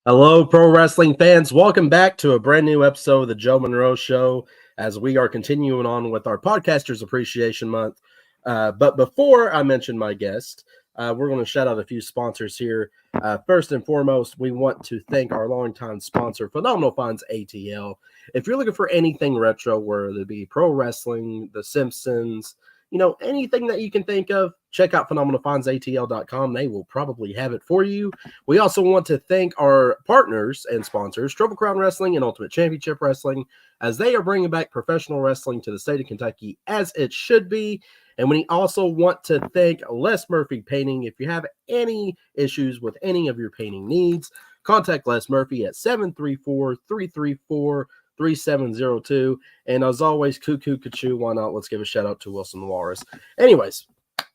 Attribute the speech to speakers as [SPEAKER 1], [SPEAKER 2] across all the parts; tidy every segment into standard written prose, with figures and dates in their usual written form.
[SPEAKER 1] Hello, pro wrestling fans. Welcome back to a brand new episode of the Joe Monroe Show as we are continuing on with our Podcasters Appreciation Month. But before I mention my guest, we're going to shout out a few sponsors here. First and foremost, we want to thank our longtime sponsor, Phenomenal Funds ATL. If you're looking for anything retro, whether it be pro wrestling, The Simpsons, anything that you can think of, check out phenomenalfundsatl.com. They will probably have it for you. We also want to thank our partners and sponsors, Triple Crown Wrestling and Ultimate Championship Wrestling, as they are bringing back professional wrestling to the state of Kentucky as it should be. And we also want to thank Les Murphy Painting. If you have any issues with any of your painting needs, contact Les Murphy at 734-334-3702. And as always, Cuckoo Kachoo, why not? Let's give a shout out to Wilson the Walrus. Anyways,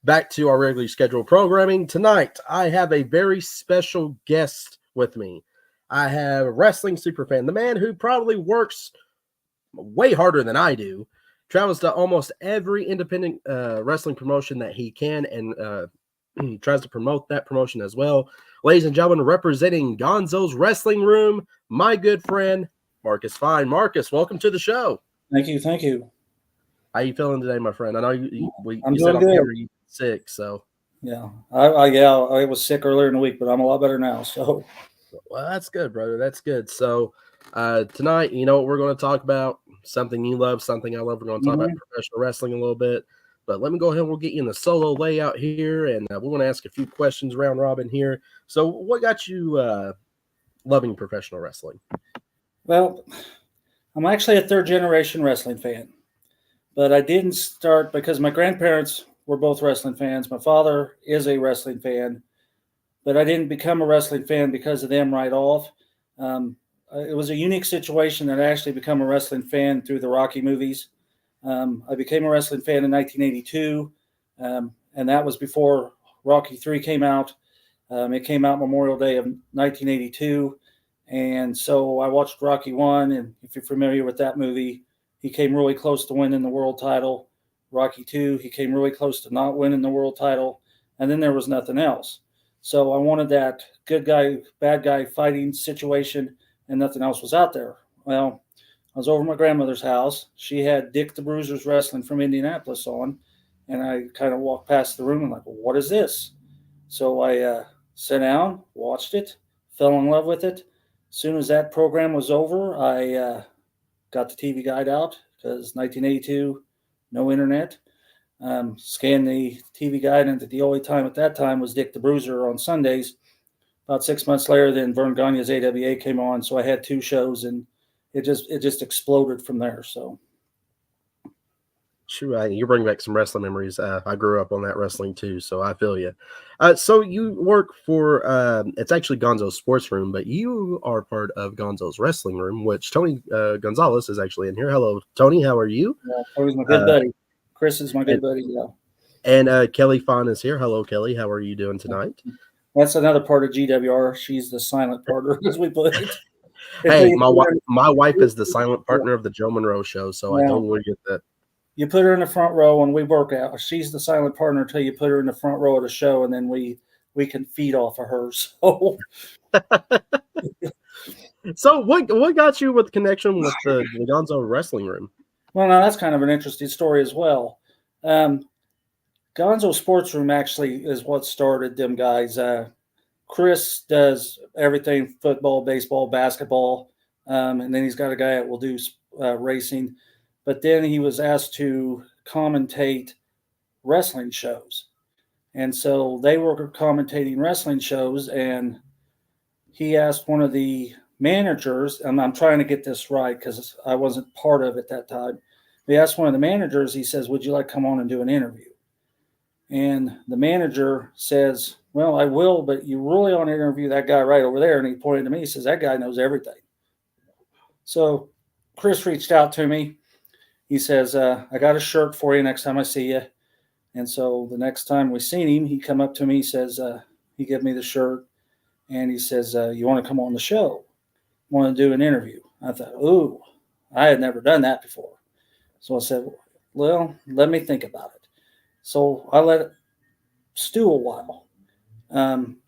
[SPEAKER 1] back to our regularly scheduled programming. Tonight, I have a very special guest with me. I have a wrestling superfan, the man who probably works way harder than I do, travels to almost every independent wrestling promotion that he can, and he tries to promote that promotion as well. Ladies and gentlemen, representing Gonzos Wrestling Room, my good friend, Marcus Fine. Marcus, welcome to the show.
[SPEAKER 2] Thank you.
[SPEAKER 1] How you feeling today, my friend? I know you
[SPEAKER 2] said on camera
[SPEAKER 1] you sick, so.
[SPEAKER 2] Yeah, I was sick earlier in the week, but I'm a lot better now. So,
[SPEAKER 1] well, that's good, brother. That's good. So, tonight, you know what we're going to talk about? Something you love, something I love. We're going to talk about professional wrestling a little bit. But let me go ahead and we'll get you in the solo layout here, and we're going to ask a few questions round robin here. So, what got you loving professional wrestling?
[SPEAKER 2] Well, I'm actually a third-generation wrestling fan, but I didn't start because my grandparents were both wrestling fans. My father is a wrestling fan, but I didn't become a wrestling fan because of them right off. It was a unique situation that I actually become a wrestling fan through the Rocky movies. I became a wrestling fan in 1982, and that was before Rocky 3 came out. It came out Memorial Day of 1982, and so I watched Rocky 1, and if you're familiar with that movie, he came really close to winning the world title. Rocky 2, he came really close to not winning the world title, and then there was nothing else. So I wanted that good guy, bad guy fighting situation, and nothing else was out there. Well, I was over at my grandmother's house. She had Dick the Bruiser's Wrestling from Indianapolis on, and I kind of walked past the room and like, well, what is this? So I sat down, watched it, fell in love with it. As soon as that program was over, I got the TV guide out because 1982, no internet. Scanned the TV guide, and the only time at that time was Dick the Bruiser on Sundays. About 6 months later, then Vern Gagne's AWA came on, so I had two shows, and it just exploded from there. So,
[SPEAKER 1] Sure, you bring back some wrestling memories. I grew up on that wrestling too, so I feel you. So you work for it's actually Gonzo's Sports Room, but you are part of Gonzo's Wrestling Room, which Tony Gonzalez is actually in here. Hello, Tony. How are you?
[SPEAKER 2] yeah, Tony's my good buddy. Chris is my good buddy. Yeah.
[SPEAKER 1] And Kelly Fawn is here. Hello, Kelly. How are you doing tonight?
[SPEAKER 2] That's another part of GWR. She's the silent partner, as we put it.
[SPEAKER 1] Hey, my wife is the silent partner of the Joe Monroe Show, so I totally get that.
[SPEAKER 2] You put her in the front row and we work out. She's the silent partner until you put her in the front row of the show, and then we can feed off of her. So,
[SPEAKER 1] So what got you with connection with the Gonzo Wrestling Room?
[SPEAKER 2] Well, now that's kind of an interesting story as well. Gonzo Sports Room actually is what started them guys. Chris does everything: football, baseball, basketball, and then he's got a guy that will do racing. But then he was asked to commentate wrestling shows. And so they were commentating wrestling shows, and he asked one of the managers, and I'm trying to get this right because I wasn't part of it that time. He asked one of the managers, he says, would you like to come on and do an interview? And the manager says, well, I will, but you really want to interview that guy right over there. And he pointed to me, he says, that guy knows everything. So Chris reached out to me. He says, I got a shirt for you next time I see you. And so the next time we seen him, he come up to me, he says, he gave me the shirt, and he says, you want to come on the show? Want to do an interview? I thought, ooh, I had never done that before. So I said, well, let me think about it. So I let it stew a while. And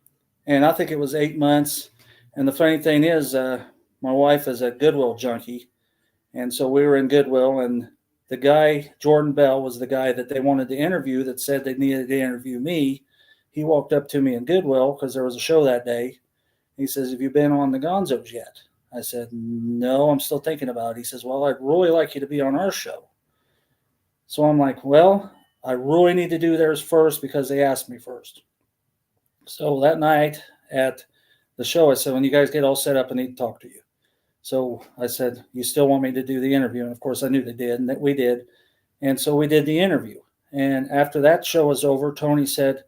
[SPEAKER 2] I think it was 8 months. And the funny thing is, my wife is a Goodwill junkie. And so we were in Goodwill, and the guy, Jordan Bell, was the guy that they wanted to interview that said they needed to interview me. He walked up to me in Goodwill because there was a show that day. He says, "Have you been on the Gonzos yet?" I said, "No, I'm still thinking about it." He says, "Well, I'd really like you to be on our show." So I'm like, "Well, I really need to do theirs first because they asked me first." So that night at the show, I said, "When you guys get all set up, I need to talk to you." So I said, "You still want me to do the interview?" And of course I knew they did, and that we did. And so we did the interview. And after that show was over, Tony said,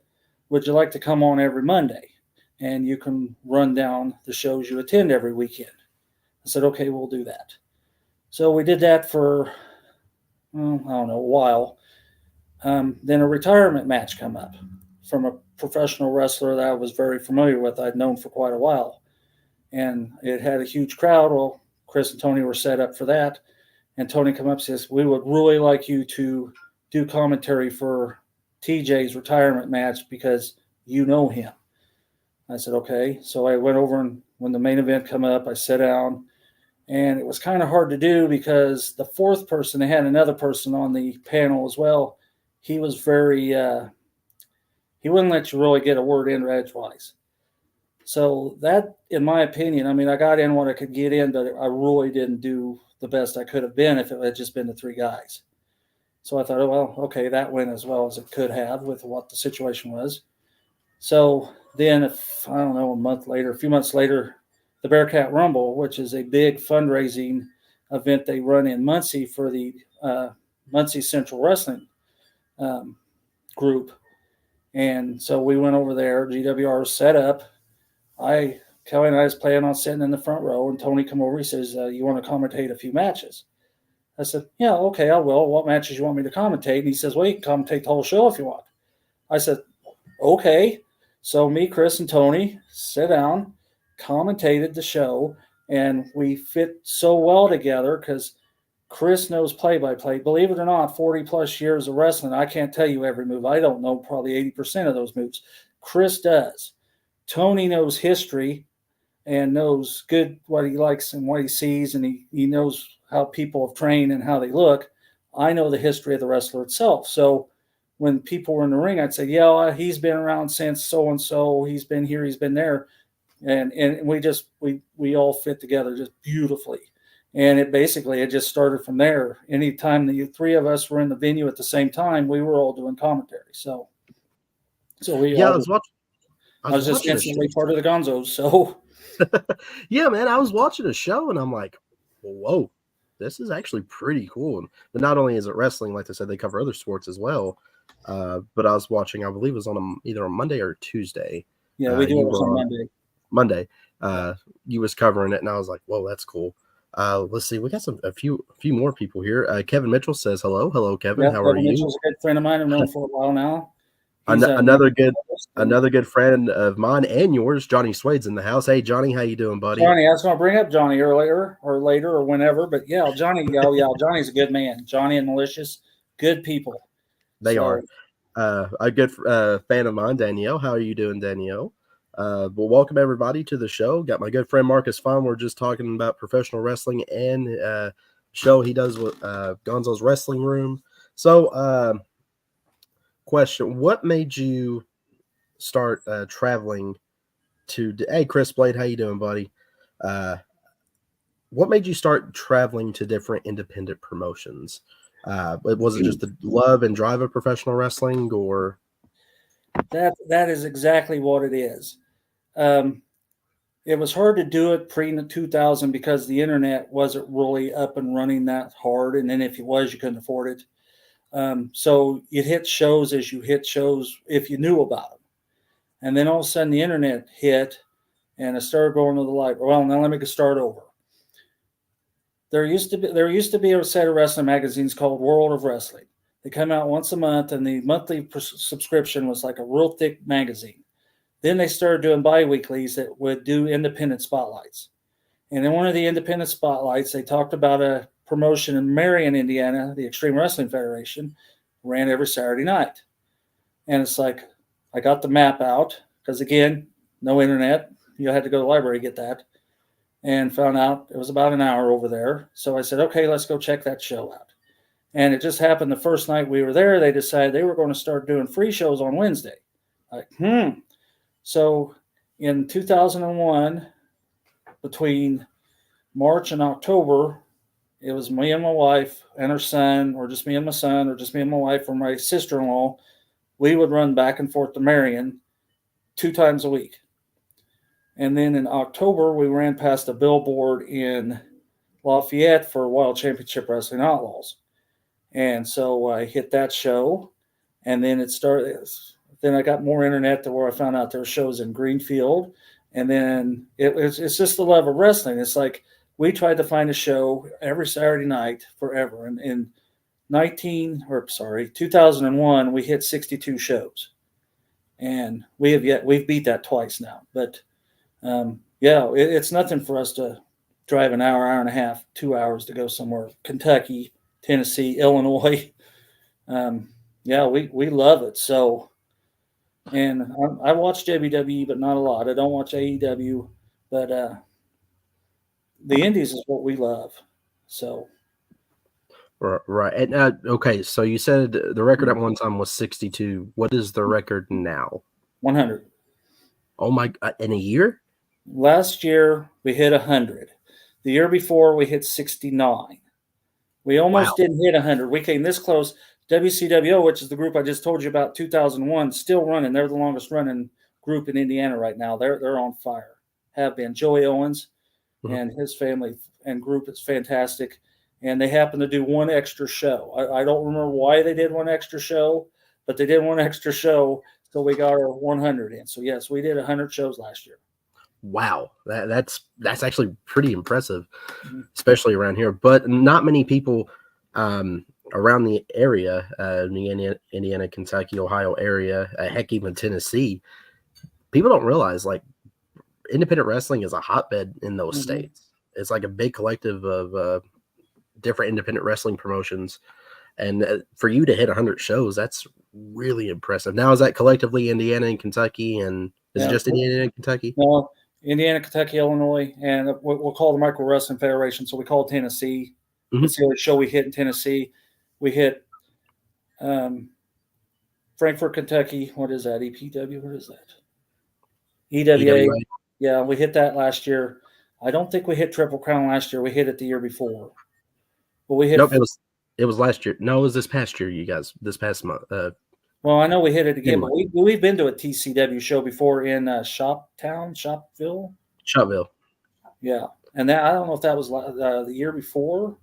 [SPEAKER 2] "Would you like to come on every Monday? And you can run down the shows you attend every weekend." I said, "Okay, we'll do that." So we did that for, I don't know, a while. Then a retirement match come up from a professional wrestler that I was very familiar with. I'd known for quite a while. And it had a huge crowd. Well, Chris and Tony were set up for that. And Tony come up and says, "We would really like you to do commentary for TJ's retirement match because you know him." I said, "Okay." So I went over, and when the main event come up, I sat down, and it was kind of hard to do because the fourth person, they had another person on the panel as well. He was very, he wouldn't let you really get a word in edgewise. So that, in my opinion, I mean, I got in what I could get in, but I really didn't do the best I could have been if it had just been the three guys. So I thought, oh, well, okay, that went as well as it could have with what the situation was. So then, if I don't know, a few months later, the Bearcat Rumble, which is a big fundraising event they run in Muncie for the Muncie Central Wrestling group. And so we went over there. GWR was set up. Kelly and I was planning on sitting in the front row, and Tony come over. He says, "You want to commentate a few matches?" I said, "Yeah, okay, I will. What matches you want me to commentate?" And he says, "Well, you can commentate the whole show if you want." I said, "Okay." So me, Chris, and Tony sat down, commentated the show, and we fit so well together because Chris knows play-by-play. Believe it or not, 40-plus years of wrestling, I can't tell you every move. I don't know probably 80% of those moves. Chris does. Tony knows history and knows good what he likes and what he sees, and he knows how people have trained and how they look. I know the history of the wrestler itself. So when people were in the ring, I'd say, "Yeah, he's been around since so-and-so. He's been here, he's been there." And we all fit together just beautifully. And it just started from there. Anytime the three of us were in the venue at the same time, we were all doing commentary. So we
[SPEAKER 1] Yeah,
[SPEAKER 2] all,
[SPEAKER 1] I
[SPEAKER 2] I
[SPEAKER 1] was
[SPEAKER 2] was just
[SPEAKER 1] watching a show.
[SPEAKER 2] instantly part of the Gonzos. So
[SPEAKER 1] Yeah, man, I was watching a show and I'm like, whoa, this is actually pretty cool. But not only is it wrestling, like I said, they cover other sports as well. But I was watching, I believe it was on either a Monday or Tuesday.
[SPEAKER 2] yeah, we do
[SPEAKER 1] You
[SPEAKER 2] it
[SPEAKER 1] were
[SPEAKER 2] on
[SPEAKER 1] on
[SPEAKER 2] Monday.
[SPEAKER 1] Monday. You was covering it, and I was like, whoa, that's cool. Let's see, we got a few more people here. Kevin Mitchell says hello, Kevin.
[SPEAKER 2] Yeah,
[SPEAKER 1] How are
[SPEAKER 2] Kevin
[SPEAKER 1] you?
[SPEAKER 2] Mitchell's a good friend of mine. I've known for a while now. He's
[SPEAKER 1] Another good friend of mine and yours, Johnny Swade's in the house. Hey, Johnny, how you doing, buddy?
[SPEAKER 2] Johnny, I was going to bring up Johnny earlier or later or whenever, but yeah, Johnny. Oh yeah, Johnny's a good man. Johnny and Malicious, good people.
[SPEAKER 1] They are. A good fan of mine, Danielle. How are you doing, Danielle? Well, welcome everybody to the show. Got my good friend Marcus Fon. We're just talking about professional wrestling and show he does with Gonzos Wrestling Room. So, question: what made you start traveling to? Hey, Chris Blade, how you doing, buddy? What made you start traveling to different independent promotions? Was it just the love and drive of professional wrestling, or
[SPEAKER 2] that is exactly what it is. It was hard to do it pre-2000 because the internet wasn't really up and running that hard, and then if it was, you couldn't afford it. So you'd hit shows as you hit shows if you knew about them, and then all of a sudden the internet hit, and I started going to the library. Well, now let me start over. There used to be a set of wrestling magazines called World of Wrestling. They come out once a month, and the monthly subscription was like a real thick magazine. Then they started doing bi-weeklies that would do independent spotlights. And in one of the independent spotlights, they talked about a promotion in Marion, Indiana, the Extreme Wrestling Federation, ran every Saturday night. And it's like, I got the map out because, again, no internet. you had to go to the library to get that, and found out it was about an hour over there. So I said, okay, let's go check that show out. And it just happened the first night we were there, they decided they were going to start doing free shows on Wednesday. Like, So in 2001, between March and October, it was me and my wife and her son, or just me and my son, or just me and my wife, or my sister-in-law. We would run back and forth to Marion 2 times a week. And then in October, we ran past a billboard in Lafayette for Wild Championship Wrestling Outlaws. And so I hit that show, and then it started. Then I got more internet to where I found out there were shows in Greenfield. And then it's just the love of wrestling. It's like we tried to find a show every Saturday night forever. And in 2001, we hit 62 shows. And we've beat that twice now. But it's nothing for us to drive an hour, hour and a half, 2 hours to go somewhere. Kentucky, Tennessee, Illinois. We love it. So, and I watch WWE, but not a lot. I don't watch AEW, but the Indies is what we love. So,
[SPEAKER 1] right. And okay, so you said the record at one time was 62. What is the record now?
[SPEAKER 2] 100.
[SPEAKER 1] Oh my! In a year?
[SPEAKER 2] Last year we hit 100. The year before we hit 69. We almost didn't hit 100. We came this close. WCWO, which is the group I just told you about, 2001, still running. They're the longest running group in Indiana right now. They're on fire. Have been. Joey Owens and his family and group is fantastic. And they happen to do one extra show. I don't remember why they did one extra show, but they did one extra show, so we got our 100 in. So yes, we did 100 shows last year.
[SPEAKER 1] Wow, that's actually pretty impressive, especially around here. But not many people around the area, Indiana, Kentucky, Ohio area, heck, even Tennessee. People don't realize like independent wrestling is a hotbed in those states. It's like a big collective of different independent wrestling promotions. And for you to hit 100 shows, that's really impressive. Now, is that collectively Indiana and Kentucky, and is it just Indiana and Kentucky?
[SPEAKER 2] No, Indiana, Kentucky, Illinois, and we'll call the Micro Wrestling Federation. So we call Tennessee. It's the only show we hit in Tennessee. We hit Frankfort, Kentucky. What is that? EPW? What is that? EWA. Yeah, we hit that last year. I don't think we hit Triple Crown last year. We hit it the year before. But we hit.
[SPEAKER 1] Nope, it was last year. No, it was this past year, you guys. This past month.
[SPEAKER 2] Well, I know we hit it again, but we've been to a TCW show before in Shopville. Yeah, and that I don't know if that was the year before,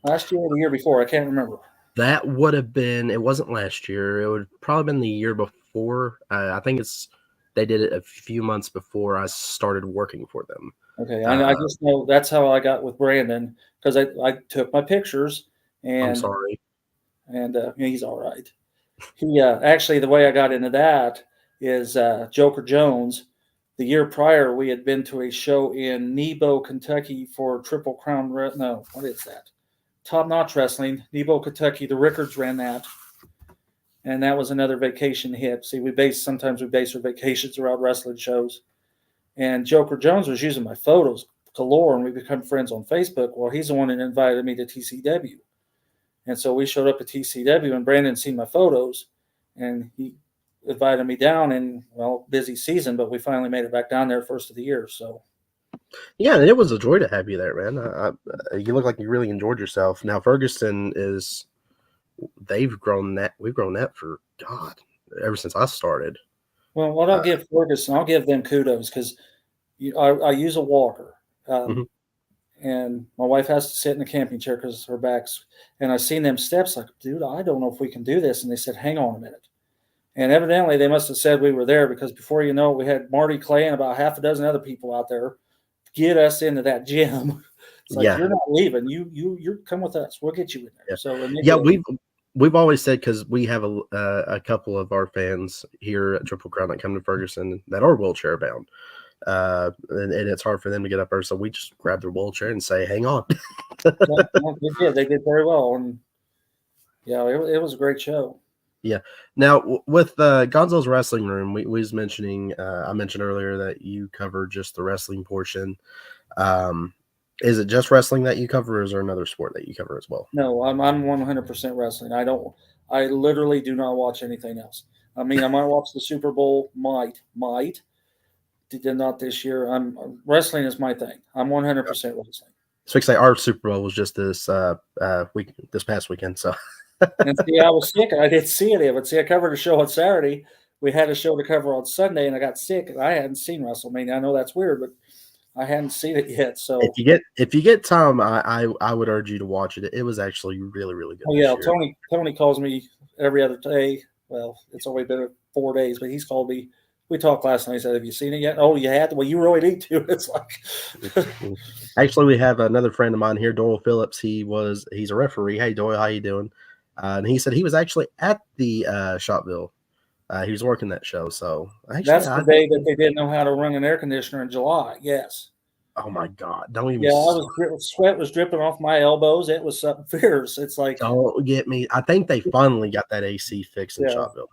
[SPEAKER 2] last year or the year before. I can't remember.
[SPEAKER 1] That would have been. It wasn't last year. It would have probably been the year before. I think they did it a few months before I started working for them.
[SPEAKER 2] Okay, I just know that's how I got with Brandon, because I took my pictures and
[SPEAKER 1] I'm sorry,
[SPEAKER 2] and he's all right. He actually, the way I got into that is Joker Jones. The year prior, we had been to a show in Nebo, Kentucky for Triple Crown. No, what is that? Top Notch Wrestling, Nebo, Kentucky. The Rickards ran that, and that was another vacation hit. See, sometimes we base our vacations around wrestling shows. And Joker Jones was using my photos galore, and we become friends on Facebook. Well, he's the one that invited me to TCW. And so we showed up at TCW, and Brandon seen my photos, and he invited me down. And busy season, but we finally made it back down there first of the year. So,
[SPEAKER 1] yeah, it was a joy to have you there, man. You look like you really enjoyed yourself. Now Ferguson we've grown that for ever since I started.
[SPEAKER 2] Well, what I'll give Ferguson, I'll give them kudos, because I use a walker. And my wife has to sit in a camping chair because her back's, and I seen them steps like, dude, I don't know if we can do this. And they said, hang on a minute. And evidently they must have said we were there, because before you know it, we had Marty Clay and about half a dozen other people out there get us into that gym. It's like, you're not leaving. You come with us. We'll get you in there. Yeah. So
[SPEAKER 1] we've always said, because we have a couple of our fans here at Triple Crown that come to Ferguson that are wheelchair bound. And it's hard for them to get up there, so we just grab their wheelchair and say, hang on.
[SPEAKER 2] They did very well, and it was a great show.
[SPEAKER 1] Yeah. Now with Gonzo's Wrestling Room, we was mentioning. I mentioned earlier that you cover just the wrestling portion. Um, is it just wrestling that you cover, or is there another sport that you cover as well?
[SPEAKER 2] No, I'm 100% wrestling. I literally do not watch anything else. I mean, I might watch the Super Bowl, might. Did not this year. Wrestling is my thing. I'm 100% wrestling.
[SPEAKER 1] So we can say our Super Bowl was just this past weekend. So
[SPEAKER 2] And see, I was sick. I didn't see any of it. See, I covered a show on Saturday. We had a show to cover on Sunday, and I got sick. I hadn't seen WrestleMania. I know that's weird, but I hadn't seen it yet. So
[SPEAKER 1] if you get time, I would urge you to watch it. It was actually really, really good.
[SPEAKER 2] oh
[SPEAKER 1] this
[SPEAKER 2] yeah,
[SPEAKER 1] year.
[SPEAKER 2] Tony calls me every other day. Well, it's only been 4 days, but he's called me. We talked last night. He said, "Have you seen it yet?" Oh, you had. Well, you really need to. It's like
[SPEAKER 1] Actually, we have another friend of mine here, Doyle Phillips. He's a referee. Hey, Doyle, how you doing? And he said he was actually at the Shotville. He was working that show. So actually,
[SPEAKER 2] that's the day that they didn't know how to run an air conditioner in July. Yes.
[SPEAKER 1] Oh my God! Don't even.
[SPEAKER 2] Yeah, sweat was dripping off my elbows. It was something fierce. It's like
[SPEAKER 1] Don't get me. I think they finally got that AC fixed in
[SPEAKER 2] yeah.
[SPEAKER 1] Shotville.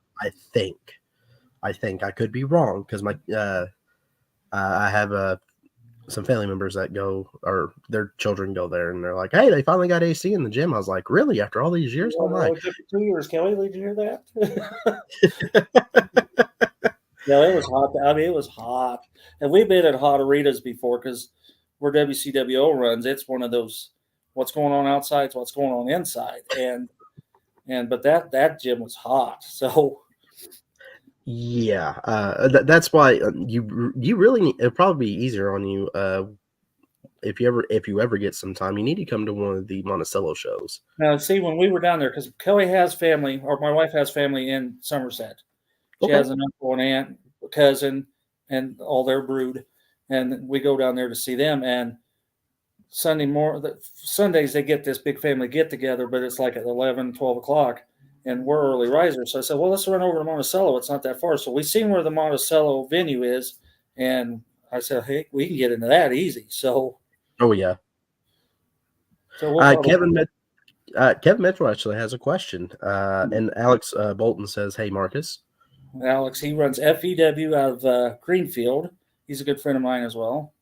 [SPEAKER 1] I think I could be wrong because I have some family members that go or their children go there and they're like, hey, they finally got AC in the gym. I was like, really? After all these years? Oh my!
[SPEAKER 2] 2 years, Kelly. Did you hear that? No, it was hot. I mean, it was hot, and we've been at hot arenas before because where WCWO runs, it's one of those. What's going on outside is what's going on inside, but that gym was hot. So
[SPEAKER 1] Yeah, that's why you really need. It'll probably be easier on you if you ever get some time. You need to come to one of the Monticello shows.
[SPEAKER 2] now, see, when we were down there, because Kelly has family, or my wife has family in Somerset. She
[SPEAKER 1] Okay.
[SPEAKER 2] has an uncle, an aunt, a cousin, and all their brood, and we go down there to see them. And Sundays they get this big family get together, but it's like at 11, 12 o'clock, and we're early risers. So I said, well, let's run over to Monticello. It's not that far. So we seen where the Monticello venue is, and I said, hey, we can get into that easy. So
[SPEAKER 1] Oh yeah.
[SPEAKER 2] we'll probably
[SPEAKER 1] Kevin Mitchell actually has a question, and Alex Bolton says, "Hey, Marcus."
[SPEAKER 2] Alex, he runs FEW out of Greenfield. He's a good friend of mine as well.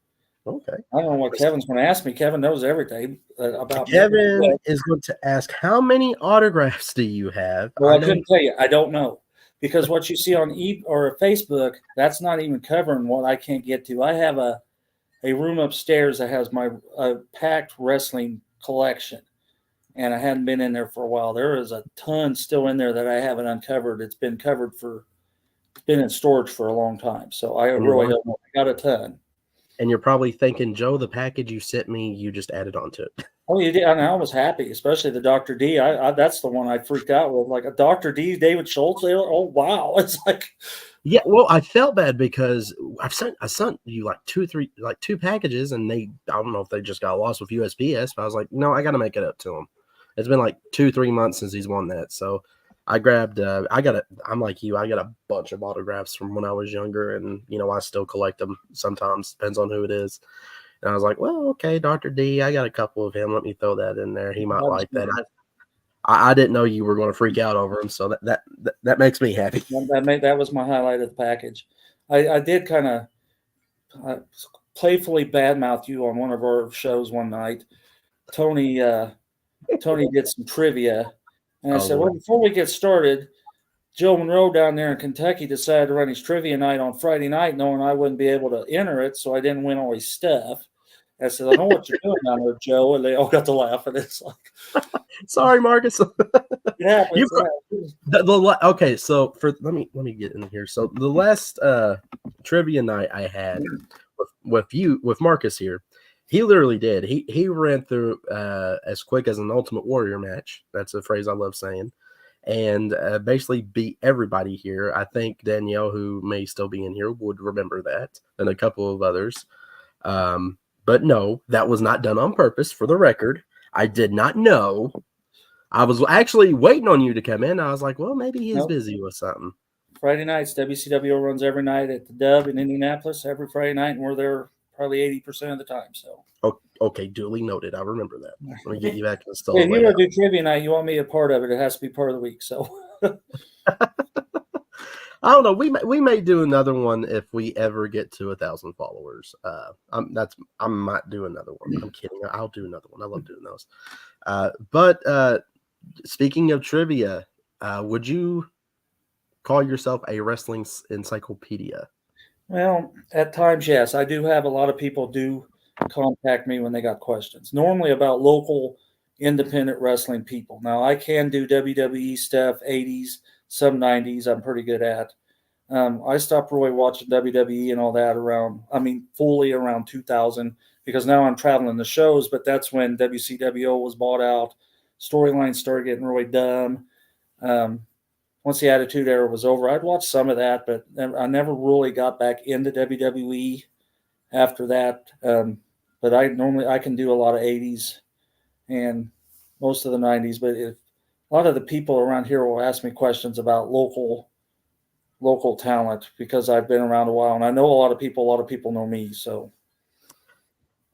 [SPEAKER 1] Okay.
[SPEAKER 2] I don't know what Kevin's going to ask me. Kevin knows everything about
[SPEAKER 1] Kevin
[SPEAKER 2] me.
[SPEAKER 1] is going to ask, how many autographs do you have?
[SPEAKER 2] Well, I couldn't tell you. I don't know. Because what you see on or Facebook, that's not even covering what I can't get to. I have a room upstairs that has my packed wrestling collection, and I hadn't been in there for a while. There is a ton still in there that I haven't uncovered. It's been in storage for a long time. So I really don't know. I got a ton.
[SPEAKER 1] And you're probably thinking, Joe, the package you sent me, you just added onto it.
[SPEAKER 2] Oh, you did. And I was happy, especially the Dr. D. That's the one I freaked out with. Like a Dr. D, David Schultz. Oh, wow. It's like,
[SPEAKER 1] yeah. Well, I felt bad because I sent you like two packages, and I don't know if they just got lost with USPS, but I was like, no, I got to make it up to him. It's been like 2-3 months since he's won that. So I grabbed, I'm like you, I got a bunch of autographs from when I was younger, and, I still collect them sometimes, depends on who it is. And I was like, well, okay, Dr. D, I got a couple of him. Let me throw that in there. He might like that. I didn't know you were going to freak out over him, so that makes me happy.
[SPEAKER 2] That was my highlight of the package. I did kind of playfully badmouth you on one of our shows one night. Tony did some trivia, and I said, well, before we get started, Joe Monroe down there in Kentucky decided to run his trivia night on Friday night, knowing I wouldn't be able to enter it, so I didn't win all his stuff. I said, I know what you're doing down there, Joe, and they all got to laugh at it. It's like,
[SPEAKER 1] sorry, Marcus.
[SPEAKER 2] yeah.
[SPEAKER 1] Okay, so let me get in here. So the last trivia night I had with Marcus here, he literally did. He ran through as quick as an Ultimate Warrior match. That's a phrase I love saying. And basically beat everybody here. I think Danielle, who may still be in here, would remember that, and a couple of others. But no, that was not done on purpose, for the record. I did not know. I was actually waiting on you to come in. I was like, well, maybe he's busy with something.
[SPEAKER 2] Friday nights, WCW runs every night at the Dub in Indianapolis, every Friday night, and we're there probably 80% of the time. So,
[SPEAKER 1] okay, duly noted. I remember that. Let me get you back to the store.
[SPEAKER 2] If you want to do trivia night, you want me a part of it, it has to be part of the week. So,
[SPEAKER 1] I don't know. We may do another one if we ever get to 1,000 followers. I might do another one. I'm kidding. I'll do another one. I love doing those. But speaking of trivia, would you call yourself a wrestling encyclopedia?
[SPEAKER 2] Well, at times, yes. I do have a lot of people do contact me when they got questions, normally about local independent wrestling people. Now, I can do WWE stuff, 80s, some 90s, I'm pretty good at. I stopped really watching WWE and all that fully around 2000, because now I'm traveling the shows, but that's when WCWO was bought out. Storylines started getting really dumb. Once the Attitude Era was over, I'd watch some of that, but I never really got back into WWE after that. But I can do a lot of 80s and most of the 90s. But a lot of the people around here will ask me questions about local talent, because I've been around a while and I know a lot of people know me. So,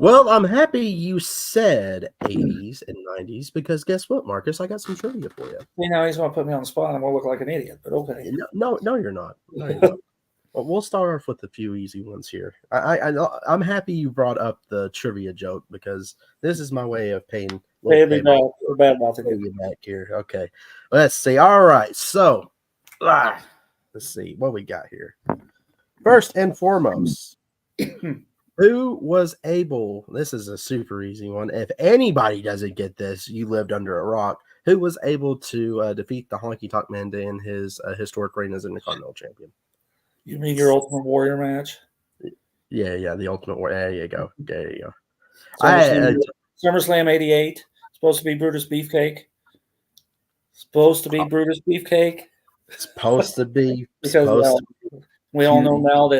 [SPEAKER 1] Well, I'm happy you said 80s and 90s, because guess what, Marcus? I got some trivia for you.
[SPEAKER 2] he's going to put me on the spot and I'm going to look like an idiot, but okay.
[SPEAKER 1] No, you're not. No, you're not. Well, we'll start off with a few easy ones here. I'm happy you brought up the trivia joke, because this is my way of paying
[SPEAKER 2] Bad mouth again.
[SPEAKER 1] you back here. Okay, let's see. All right, so let's see what we got here. First and foremost, who was able? This is a super easy one. If anybody doesn't get this, you lived under a rock. Who was able to defeat the Honky Tonk Man in his historic reign as Intercontinental Champion?
[SPEAKER 2] You mean your Ultimate Warrior match?
[SPEAKER 1] Yeah, the Ultimate Warrior. There you go.
[SPEAKER 2] SummerSlam 88. Supposed to be Brutus Beefcake. Supposed to be Brutus Beefcake.
[SPEAKER 1] Supposed to be.
[SPEAKER 2] Because we all know now that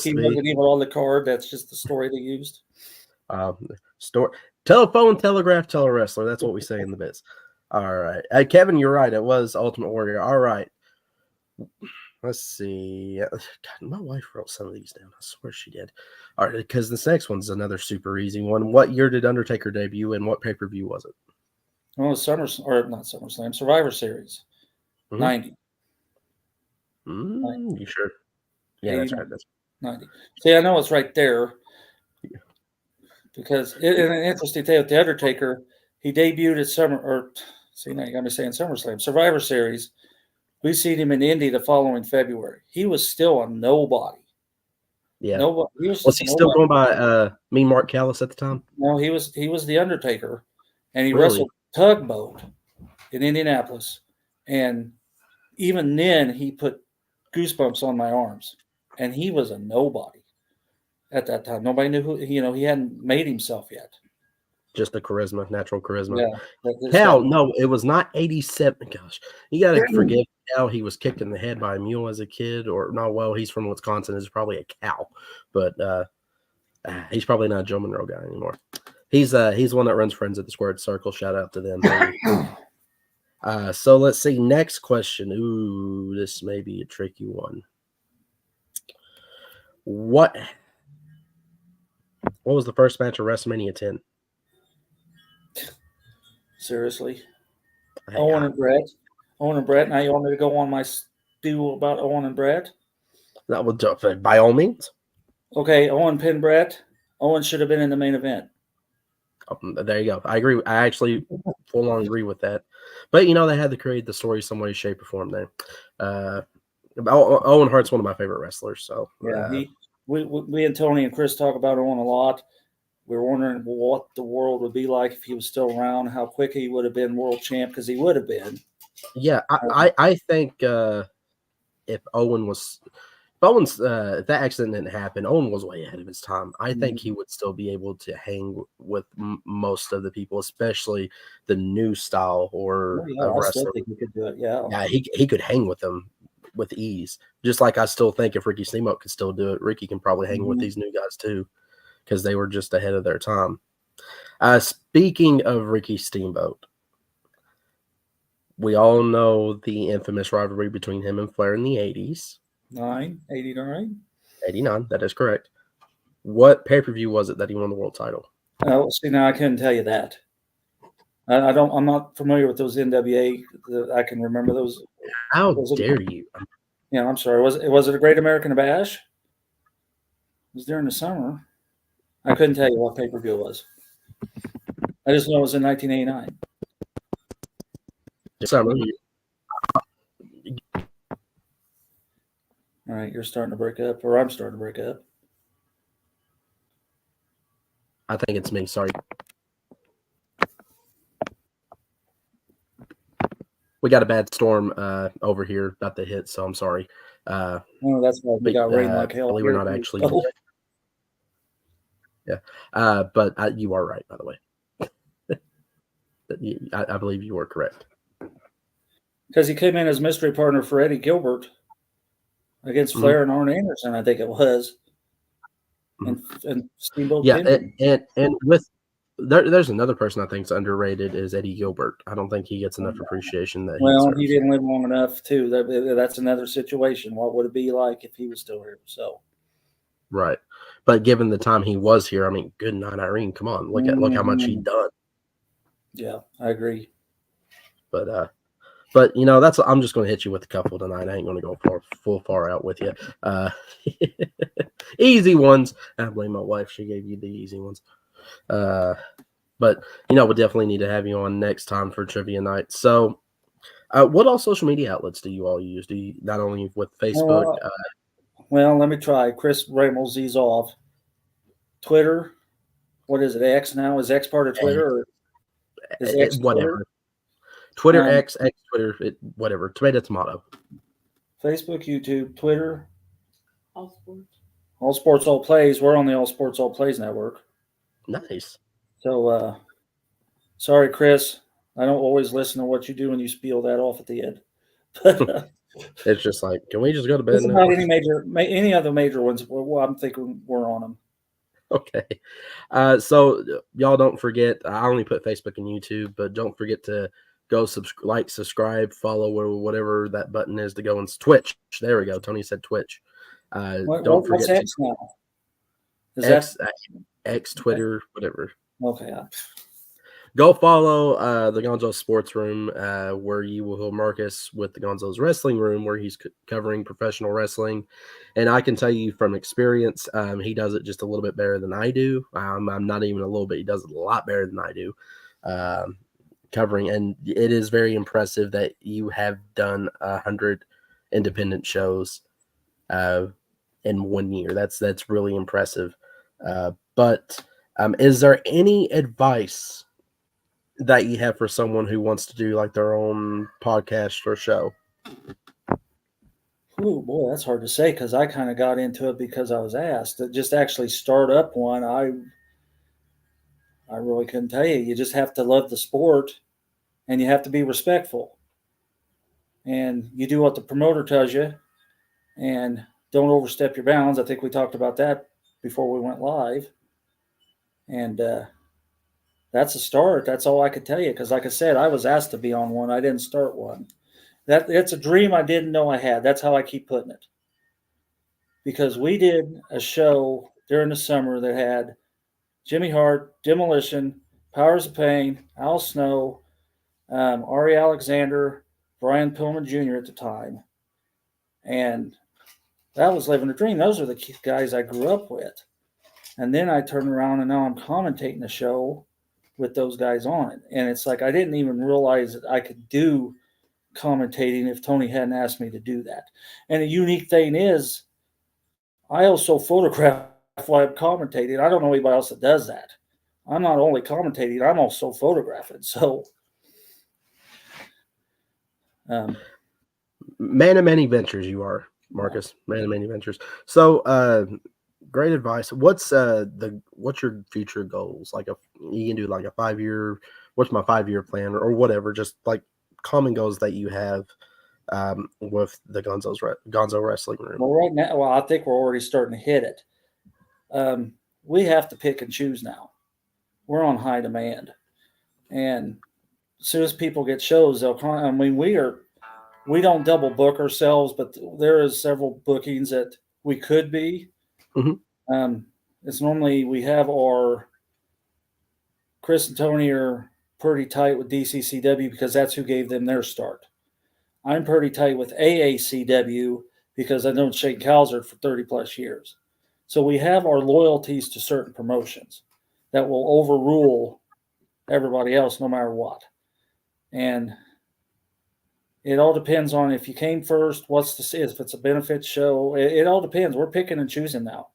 [SPEAKER 1] he
[SPEAKER 2] wasn't even on the card. That's just the story they used.
[SPEAKER 1] Telephone, telegraph, telewrestler. That's what we say in the biz. All right. Kevin, you're right. It was Ultimate Warrior. All right. Let's see. God, my wife wrote some of these down. I swear she did. All right, because this next one's another super easy one. What year did Undertaker debut, and what pay-per-view was it?
[SPEAKER 2] Oh, Survivor Series.
[SPEAKER 1] Mm-hmm.
[SPEAKER 2] 90.
[SPEAKER 1] You sure? Yeah, that's right. That's
[SPEAKER 2] 90. See, I know it's right there. Yeah. Because an interesting thing with the Undertaker, he debuted at now you got me saying SummerSlam, Survivor Series. We seen him in Indy the following February. He was still a nobody.
[SPEAKER 1] Yeah.
[SPEAKER 2] Nobody.
[SPEAKER 1] Was he still going by Mean Mark Callis at the time?
[SPEAKER 2] No, he was the Undertaker, and he wrestled Tugboat in Indianapolis. And even then, he put goosebumps on my arms. And he was a nobody at that time. Nobody knew who, he hadn't made himself yet.
[SPEAKER 1] Just the charisma, natural charisma.
[SPEAKER 2] Yeah.
[SPEAKER 1] Hell, no, it was not 87. Gosh, you got to forgive Hal. He was kicked in the head by a mule as a kid, or no, well, he's from Wisconsin. It's probably a cow, but he's probably not a Joe Monroe guy anymore. He's one that runs Friends at the Squared Circle. Shout out to them. So let's see. Next question. Ooh, this may be a tricky one. What was the first match of WrestleMania 10?
[SPEAKER 2] Seriously? Owen and Brett. Now you want me to go on my spiel about Owen and Brett?
[SPEAKER 1] That would do it, by all means.
[SPEAKER 2] Okay, Owen pinned Brett. Owen should have been in the main event.
[SPEAKER 1] There you go. I agree. I actually full on agree with that. But they had to create the story some way, shape, or form there. Owen Hart's one of my favorite wrestlers. So
[SPEAKER 2] yeah, we and Tony and Chris talk about Owen a lot. We were wondering what the world would be like if he was still around, how quick he would have been world champ, because he would have been.
[SPEAKER 1] Yeah, I think if Owen's if that accident didn't happen, Owen was way ahead of his time. I think he would still be able to hang with most of the people, especially the new style or wrestling.
[SPEAKER 2] I think he could do it. Yeah,
[SPEAKER 1] he could hang with them with ease. Just like I still think if Ricky Steamboat could still do it, Ricky can probably hang with these new guys too, because they were just ahead of their time. Speaking of Ricky Steamboat, we all know the infamous rivalry between him and Flair in the 80s.
[SPEAKER 2] 89,
[SPEAKER 1] that is correct. What pay-per-view was it that he won the world title?
[SPEAKER 2] Oh, see, now I couldn't tell you that. I'm not familiar with those NWA. I can remember those
[SPEAKER 1] How dare you?
[SPEAKER 2] Yeah, I'm sorry. Was it a Great American Bash? It was during the summer. I couldn't tell you what pay-per-view it was. I just know it was in 1989.
[SPEAKER 1] Summer.
[SPEAKER 2] All right, you're starting to break up, or I'm starting to break up.
[SPEAKER 1] I think it's me. Sorry. We got a bad storm over here about to hit, so I'm sorry.
[SPEAKER 2] No, that's why we got rain like hell.
[SPEAKER 1] Believe it or not, actually.
[SPEAKER 2] Oh.
[SPEAKER 1] Yeah. But you are right, by the way. I believe you are correct.
[SPEAKER 2] Because he came in as mystery partner for Eddie Gilbert against Flair and Arn Anderson, I think it was. And Steamboat pinned him.
[SPEAKER 1] and with there's another person I think is underrated is Eddie Gilbert. I don't think he gets enough appreciation that
[SPEAKER 2] he didn't live long enough too. That's another situation. What would it be like if he was still here? So
[SPEAKER 1] right. But given the time he was here, I mean, good night, Irene. Come on, look how much he'd done.
[SPEAKER 2] Yeah, I agree.
[SPEAKER 1] But you know, I'm just going to hit you with a couple tonight. I ain't going to go full far out with you. Easy ones. I blame my wife; she gave you the easy ones. But you know, we'll definitely need to have you on next time for trivia night. So, what all social media outlets do you all use? Do you not only with Facebook?
[SPEAKER 2] Well, let me try. Chris Ramel Z's off. Twitter. What is it? X now? Is X part of Twitter? Or is X
[SPEAKER 1] whatever. Twitter, X, Twitter, whatever. Tomato, tomato.
[SPEAKER 2] Facebook, YouTube, Twitter.
[SPEAKER 3] All Sports.
[SPEAKER 2] All Sports, All Plays. We're on the All Sports, All Plays network.
[SPEAKER 1] Nice.
[SPEAKER 2] So, sorry, Chris. I don't always listen to what you do when you spiel that off at the end. But
[SPEAKER 1] it's just like, can we just go to bed now?
[SPEAKER 2] About any other major ones, I'm thinking we're on them.
[SPEAKER 1] Okay. So y'all don't forget, I only put Facebook and YouTube, but don't forget to go subscribe, follow, or whatever that button is to go and Twitch. There we go. Tony said Twitch. Don't forget
[SPEAKER 2] what's X now? Is
[SPEAKER 1] that X, Twitter, whatever.
[SPEAKER 2] Okay.
[SPEAKER 1] Go follow the Gonzo Sports Room, where you will hear Marcus with the Gonzos Wrestling Room, where he's covering professional wrestling. And I can tell you from experience, he does it just a little bit better than I do. I'm not even a little bit. He does it a lot better than I do. Covering, and it is very impressive that you have done 100 independent shows in 1 year. That's really impressive. But is there any advice that you have for someone who wants to do like their own podcast or show?
[SPEAKER 2] Oh boy, that's hard to say because I kind of got into it because I was asked to just actually start up one. I really couldn't tell you. You just have to love the sport and you have to be respectful. And you do what the promoter tells you and don't overstep your bounds. I think we talked about that before we went live. And that's a start. That's all I could tell you. Because like I said, I was asked to be on one. I didn't start one. It's a dream I didn't know I had. That's how I keep putting it. Because we did a show during the summer that had Jimmy Hart, Demolition, Powers of Pain, Al Snow, Ari Alexander, Brian Pillman Jr. at the time. And that was living a dream. Those are the guys I grew up with. And then I turned around and now I'm commentating the show with those guys on it. And it's like I didn't even realize that I could do commentating if Tony hadn't asked me to do that. And the unique thing is I also photograph while I'm commentating. I don't know anybody else that does that. I'm not only commentating, I'm also photographing. So
[SPEAKER 1] man of many ventures you are, Marcus. Man of many ventures. So great advice. What's your future goals? Like you can do like a 5-year, what's my 5-year plan or whatever, just like common goals that you have with the Gonzo Wrestling Room.
[SPEAKER 2] Well, right now, I think we're already starting to hit it. We have to pick and choose now. We're on high demand, and as soon as people get shows, they'll come. I mean, we don't double book ourselves, but there is several bookings that we could be. Mm-hmm. It's normally we have our Chris and Tony are pretty tight with DCCW because that's who gave them their start. I'm pretty tight with AACW because I've known Shane Calzard for 30 plus years. So we have our loyalties to certain promotions that will overrule everybody else no matter what. And it all depends on if you came first, if it's a benefit show. It all depends. We're picking and choosing now.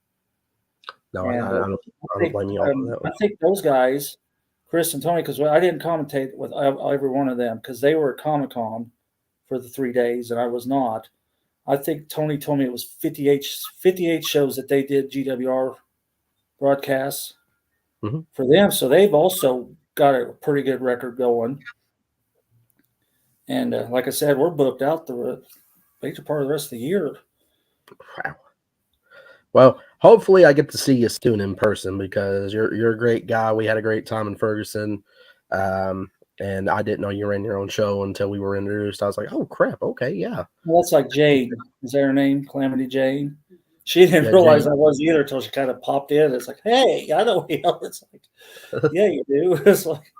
[SPEAKER 1] No, I don't blame you on that one.
[SPEAKER 2] I think those guys, Chris and Tony, because I didn't commentate with every one of them because they were at Comic-Con for the 3 days and I was not. I think Tony told me it was 58 shows that they did GWR broadcasts for them. So they've also got a pretty good record going. And like I said, we're booked out the major part of the rest of the year.
[SPEAKER 1] Wow. Well, hopefully I get to see you soon in person because you're a great guy. We had a great time in Ferguson. And I didn't know you ran your own show until we were introduced. I was like, oh, crap. Okay, yeah.
[SPEAKER 2] Well, that's like Jane. Is that her name? Calamity Jane? She didn't realize I was either until she kind of popped in. It's like, hey, I know him. It's like, yeah, you do. It's like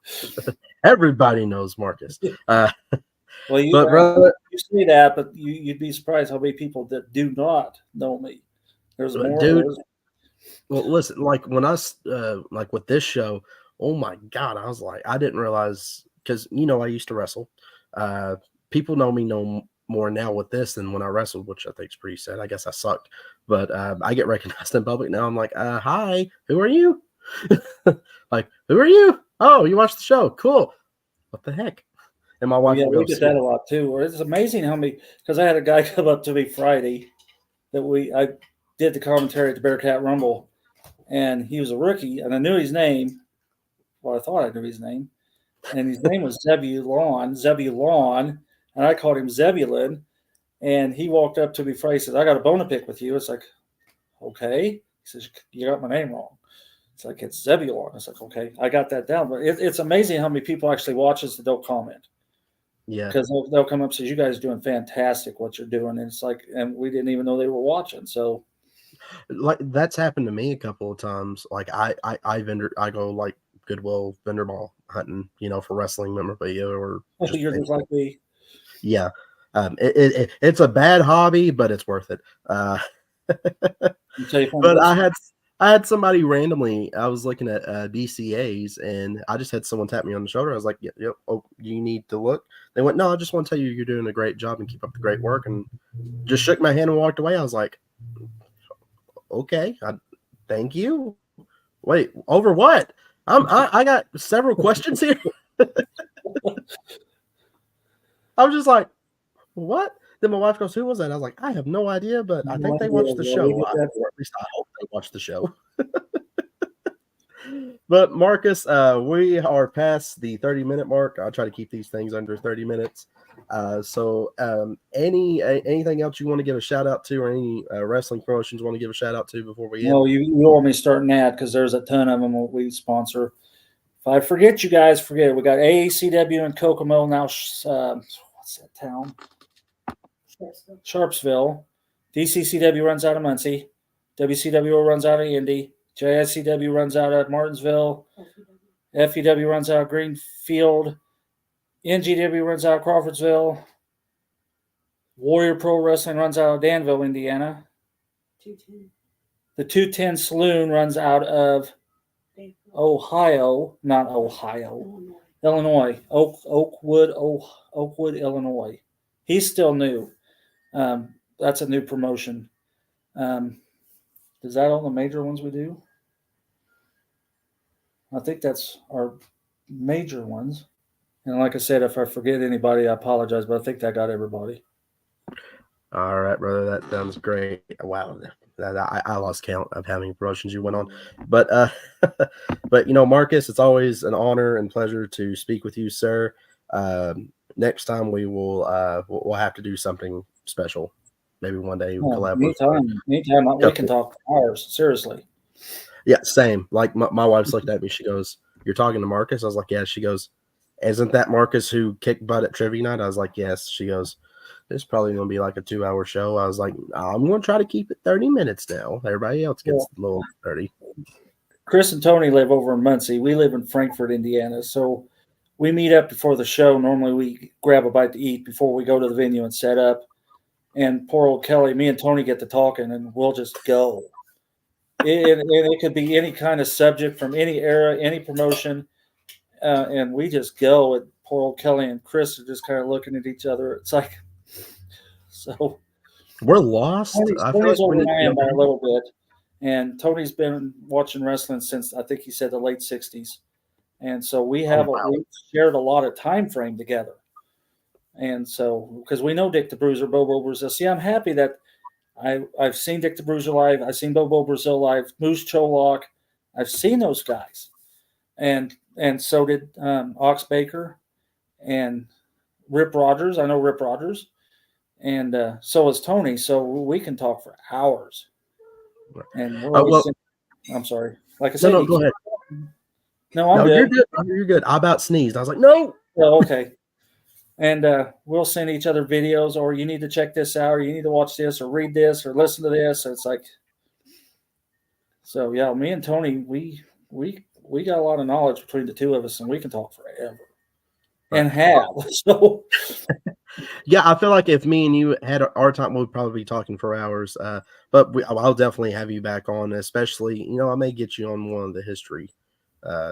[SPEAKER 1] everybody knows Marcus.
[SPEAKER 2] Well, you say that, but you'd be surprised how many people that do not know me. There's more.
[SPEAKER 1] Dude, well, listen, like when I like with this show, oh my God, I was like, I didn't realize because I used to wrestle. People know me no more now with this than when I wrestled, which I think is pretty sad. I guess I sucked, but I get recognized in public now. I'm like, hi, who are you? Like, who are you? Oh, you watched the show? Cool. What the heck? And my wife
[SPEAKER 2] we get that a lot too. It's amazing how many, because I had a guy come up to me Friday that I did the commentary at the Bearcat Rumble, and he was a rookie, and I knew his name. Well, I thought I knew his name, and his name was Zebulon, and I called him Zebulon, and he walked up to me Friday and said, I got a bone to pick with you. It's like, okay. He says, you got my name wrong. It's like, it's Zebulon. It's like, okay, I got that down. But it's amazing how many people actually watch us that don't comment.
[SPEAKER 1] Yeah.
[SPEAKER 2] Because they'll come up and say, you guys are doing fantastic what you're doing. And it's like, and we didn't even know they were watching. So
[SPEAKER 1] like that's happened to me a couple of times. Like I go like Goodwill vendor mall hunting, for wressling memorabilia or
[SPEAKER 2] you're just like me.
[SPEAKER 1] Yeah. It's a bad hobby, but it's worth it. But I had somebody randomly, I was looking at BCAs and I just had someone tap me on the shoulder. I was like, yeah, oh, you need to look. They went, no, I just want to tell you you're doing a great job and keep up the great work. And just shook my hand and walked away. I was like, okay, thank you. Wait, over what? I got several questions here. I was just like, what? Then my wife goes, who was that? I was like, I have no idea, but I think they watched the show. Or at least I hope they watched the show. But Marcus, we are past the 30-minute mark. I try to keep these things under 30 minutes. So anything else you want to give a shout out to, or any wrestling promotions you want to give a shout out to before we end?
[SPEAKER 2] No, you want me starting that because there's a ton of them we sponsor. If I forget, you guys forget it. We got AACW in Kokomo now. What's that town? Sharpsville. DCCW runs out of Muncie. WCW runs out of Indy. JICW runs out of Martinsville. FEW runs out of Greenfield. NGW runs out of Crawfordsville. Warrior Pro Wrestling runs out of Danville, Indiana. 210. The 210 Saloon runs out of Ohio, not Ohio, Illinois. Oakwood, Illinois. He's still new. That's a new promotion. Is that all the major ones we do? I think that's our major ones. And like I said, if I forget anybody, I apologize, but I think that got everybody.
[SPEAKER 1] All right, brother. That sounds great. Wow. I lost count of how many promotions you went on. But Marcus, it's always an honor and pleasure to speak with you, sir. Next time we'll have to do something special. Maybe one day we'll collab.
[SPEAKER 2] Anytime we can talk for hours, seriously.
[SPEAKER 1] Yeah, same. Like my wife's looked at me. She goes, "You're talking to Marcus?" I was like, "Yeah." She goes, "Isn't that Marcus who kicked butt at trivia night?" I was like, "Yes." She goes, "It's probably going to be like a 2-hour show." I was like, "I'm going to try to keep it 30 minutes now. Everybody else gets a little 30."
[SPEAKER 2] Chris and Tony live over in Muncie. We live in Frankfort, Indiana. So we meet up before the show. Normally we grab a bite to eat before we go to the venue and set up. And poor old Kelly, me and Tony get to talking, and we'll just go. And it could be any kind of subject from any era, any promotion, and we just go. And poor old Kelly and Chris are just kind of looking at each other. It's like, so
[SPEAKER 1] we're lost.
[SPEAKER 2] Tony's over I am by a little bit, and Tony's been watching wrestling since I think he said the late '60s, and so we have we shared a lot of time frame together. And so, because we know Dick the Bruiser, Bobo Brazil. See, I'm happy that I've seen Dick the Bruiser live. I've seen Bobo Brazil live. Moose Cholock. I've seen those guys, and so did Ox Baker and Rip Rogers. I know Rip Rogers, and so is Tony. So we can talk for hours. And I'm sorry. Like I said,
[SPEAKER 1] no, go ahead.
[SPEAKER 2] No, I'm good.
[SPEAKER 1] You're good. You're good. I about sneezed. I was like, no.
[SPEAKER 2] Oh, okay. And we'll send each other videos, or you need to check this out, or you need to watch this, or read this, or listen to this. It's like, so yeah, me and Tony, we got a lot of knowledge between the two of us, and we can talk forever, and have. So,
[SPEAKER 1] yeah, I feel like if me and you had our time, we'd probably be talking for hours. But I'll definitely have you back on, especially, I may get you on one of the history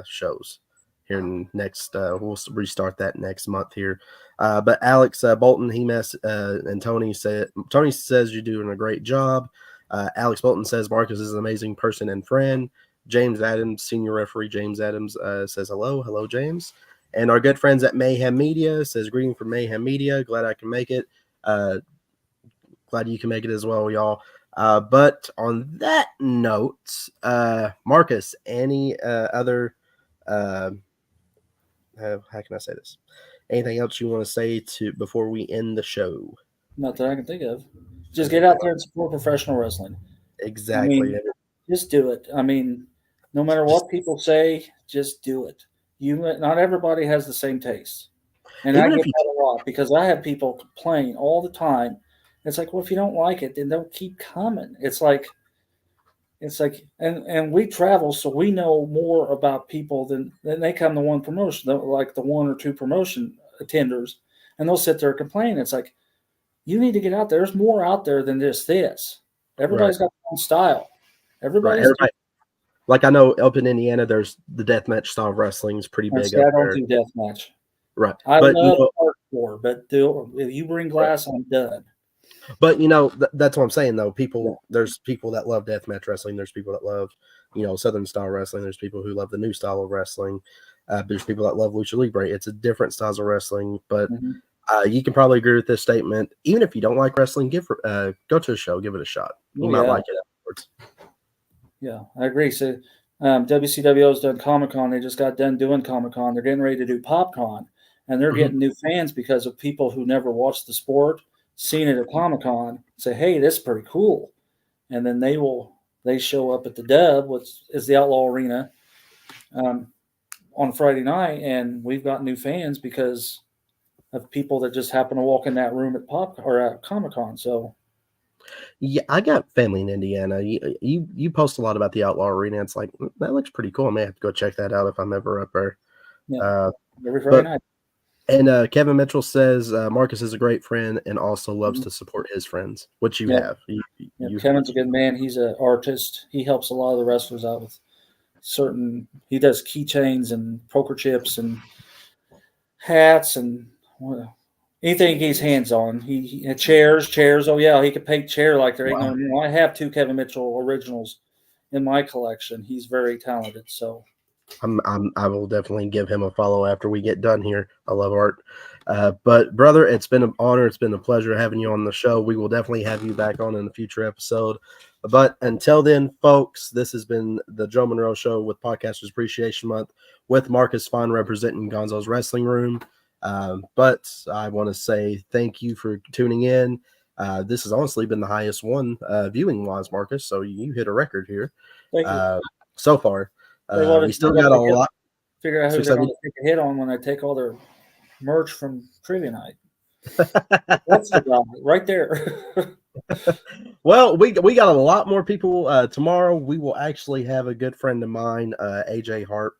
[SPEAKER 1] shows. Here next, we'll restart that next month here. But Alex Bolton, and Tony says you're doing a great job. Alex Bolton says Marcus is an amazing person and friend. James Adams, senior referee James Adams, says hello, James. And our good friends at Mayhem Media says greeting from Mayhem Media. Glad I can make it. Glad you can make it as well, y'all. But on that note, Marcus, any other how can I say this? Anything else you want to say before we end the show?
[SPEAKER 2] Not that I can think of. Just get out there and support professional wrestling.
[SPEAKER 1] Exactly.
[SPEAKER 2] Just do it. No matter what people say, just do it. Not everybody has the same taste. And I get that a lot because I have people complain all the time. It's like, well, if you don't like it, then don't keep coming. It's like, and we travel, so we know more about people than they come to one promotion, like the one or two promotion attenders, and they'll sit there and complain. It's like, you need to get out there. There's more out there than just this. Everybody's got their own style. Everybody.
[SPEAKER 1] Like I know up in Indiana, there's the deathmatch style of wrestling is pretty big.
[SPEAKER 2] I don't do deathmatch.
[SPEAKER 1] Right.
[SPEAKER 2] I love hardcore, but if you bring glass, I'm done.
[SPEAKER 1] But that's what I'm saying though. There's people that love deathmatch wrestling. There's people that love, Southern style wrestling. There's people who love the new style of wrestling. There's people that love lucha libre. It's a different styles of wrestling. But you can probably agree with this statement. Even if you don't like wrestling, go to a show, give it a shot. You might like it afterwards.
[SPEAKER 2] Yeah, I agree. So WCWO's done Comic-Con. They just got done doing Comic-Con. They're getting ready to do PopCon, and they're getting new fans because of people who never watched the sport, seen it at Comic-Con, say, hey, this is pretty cool. And then they show up at the Dub, which is the Outlaw Arena, on Friday night, and we've got new fans because of people that just happen to walk in that room at Comic-Con. So
[SPEAKER 1] yeah, I got family in Indiana. You post a lot about the Outlaw Arena. It's like, that looks pretty cool. I may have to go check that out if I'm ever up there.
[SPEAKER 2] Yeah, every Friday night.
[SPEAKER 1] And Kevin Mitchell says Marcus is a great friend and also loves to support his friends, which you have.
[SPEAKER 2] Kevin's a good man. He's an artist. He helps a lot of the wrestlers out with he does keychains and poker chips and hats and anything he gets hands on. He had chairs. Oh yeah, he could paint chair like there ain't no more. I have 2 Kevin Mitchell originals in my collection. He's very talented. So
[SPEAKER 1] I will definitely give him a follow after we get done here. I love art. But brother, it's been an honor. It's been a pleasure having you on the show. We will definitely have you back on in a future episode. But until then, folks, this has been the Joe Monroe Show with Podcasters Appreciation Month with Marcus Fine representing Gonzos Wrestling Room. But I want to say thank you for tuning in. This has honestly been the highest one viewing wise, Marcus. So you hit a record here so far. We still got a lot.
[SPEAKER 2] Figure out who they're going to take a hit on when I take all their merch from Trivia Night. That's the guy right there.
[SPEAKER 1] Well, we got a lot more people tomorrow. We will actually have a good friend of mine, AJ Harp,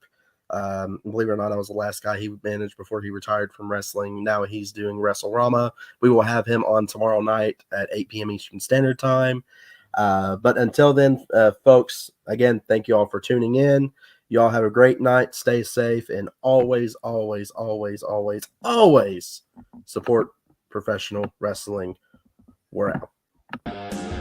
[SPEAKER 1] Believe it or not, I was the last guy he managed before he retired from wrestling. Now he's doing WrestleRama. We will have him on tomorrow night at 8 p.m. Eastern Standard Time. But until then, folks, again, thank you all for tuning in. Y'all have a great night. Stay safe, and always, always, always, always, always support professional wrestling. We're out.